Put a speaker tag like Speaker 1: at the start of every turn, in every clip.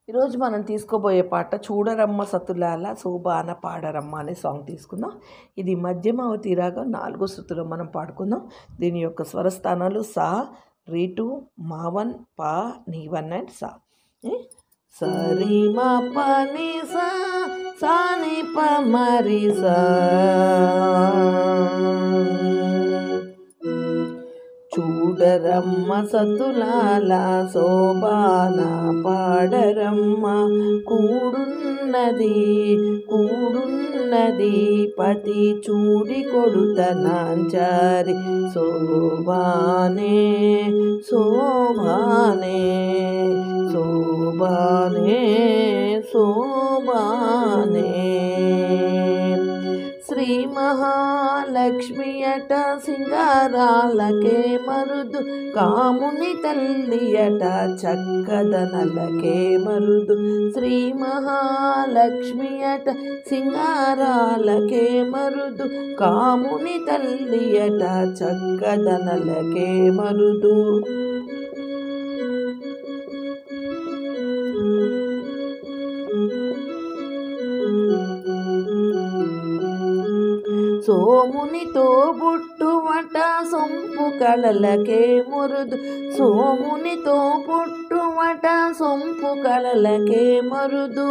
Speaker 1: ఈరోజు మనం తీసుకోబోయే పాట చూడరమ్మ సతులాల శోభాన పాడరమ్మ అనే సాంగ్ తీసుకుందాం. ఇది మధ్యమావతి రాగం 4 శృతులు మనం పాడుకుందాం. దీని యొక్క స్వరస్థానాలు సా, రీటు, మావన్, పా, నీవన్ అండ్ సా. సరి మా పని సా, సాని ప మరి సా. చూడరమ్మ సతులాల శోభాన పాడరమ్మ, కూడున్నది పతి చూడి కొడుతనాంచారి. శోభానే శోభానే శోభానే శోభానే. శ్రీ మహాలక్ష్మి అట సింగారాలకే మరుదు, కాముని తల్లి అట చక్కదనలకే మరుదు. శ్రీ మహాలక్ష్మి అట సింగారాలకే మరుదు, కాముని తల్లి అట చక్కదనలకే మరుదు. సోమునితో పుట్టువట సొంపు కళలకే మరుదు, సోమునితో పుట్టువట సొంపు కళలకే మరుదు.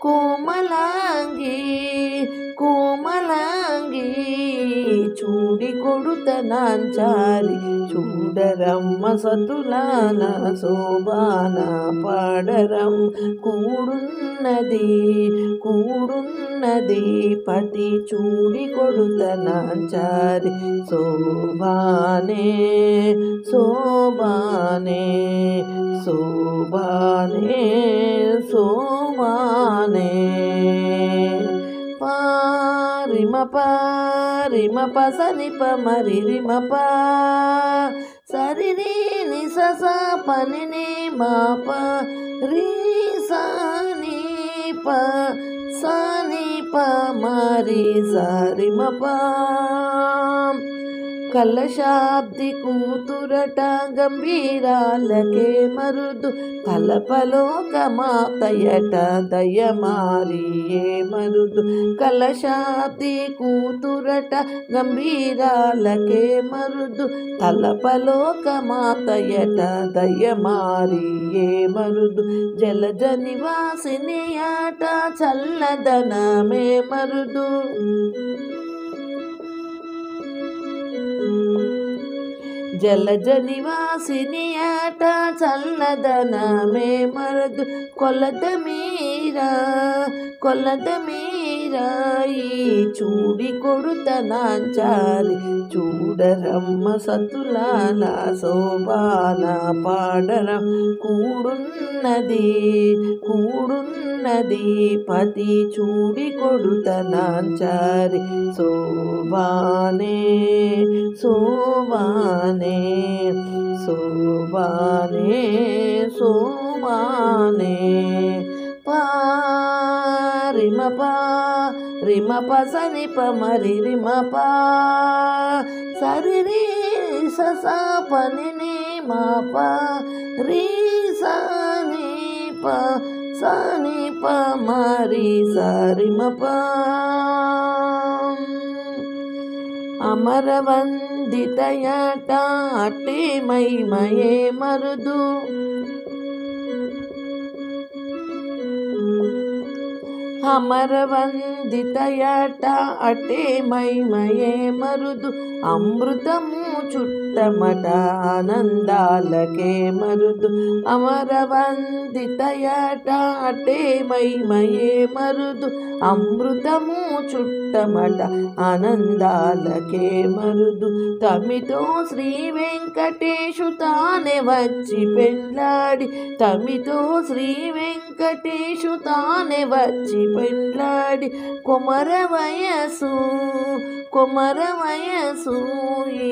Speaker 1: కోమలాంగి కోమలాంగి చూడి కొడుతనాంచారి. చూడరమ్మ సతులాల శోభాన పాడరం, కూడున్నది పతి చూడి కొడుతనాంచారి. శోభానే శోభానే శోభానే శోభానే. రిమ ప సని ప మరి రిమ ప సరి రి ని స స ప ని ని మా ప రి స ని ప మరి స రిమ ప. కలశాబ్ది కూతురట గంభీరాలకే మరుదు, తలపలోక మాతయట దయమారియే మరుదు. కలశాబ్ది కూతురట గంభీరాలకే మరుదు, తలపలోక మాతయట దయమారియే మరుదు. జలజ నివాసిని ఆట చల్లదనమే మరుదు, జలజ నివాసిని ఆట చల్లదనమే మరదు. కొలద మీరా ఈ చూడి కొడుతనాంచారి. చూడరమ్మ సతులాల శోభాన పాడరం, కూడున్నది పతి చూడి కొడుతనాంచారి. శోభానే శోభానే శోభానే శోభానే. రిమ ప సని ప మరి రిమ ప సరి రి స స ప ని ని మా ప రి స ని ప మరి స రిమ ప. అమరవందితయట అట్టే మయే మరుదు, అమరవందితయట అట్టే మయే మరుదు. అమృతము చుట్టమట ఆనందాలకే మరుదు, అమరవందితయట అట్టే మయే మరుదు. అమృతము చుట్టమట ఆనందాలకే మరుదు. తమితో శ్రీ వెంకటేశు తానే వచ్చి పెండ్లాడి, తమితో శ్రీ వెంకటేశు తానే వచ్చి పెండ్లాడి. కొమర కొమరవయసు ఈ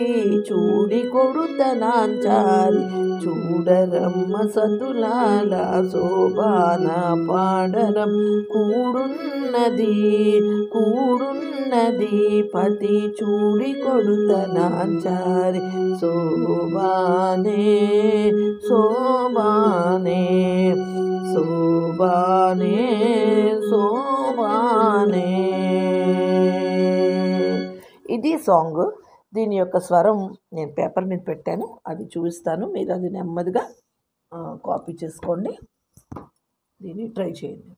Speaker 1: చూడి కొడుతనాంచారి చూడరమ్మ సతులాల శోభాన పాడరం కూడున్నది పతి చూడి కొడుతనాంచారి శోభానే శోభానే శోభానే శోభానే. ఇది సాంగ్. దీని యొక్క స్వరం నేను పేపర్ మీద పెట్టాను, అది చూపిస్తాను. మీరు అది నెమ్మదిగా కాపీ చేసుకోండి, దీన్ని ట్రై చేయండి.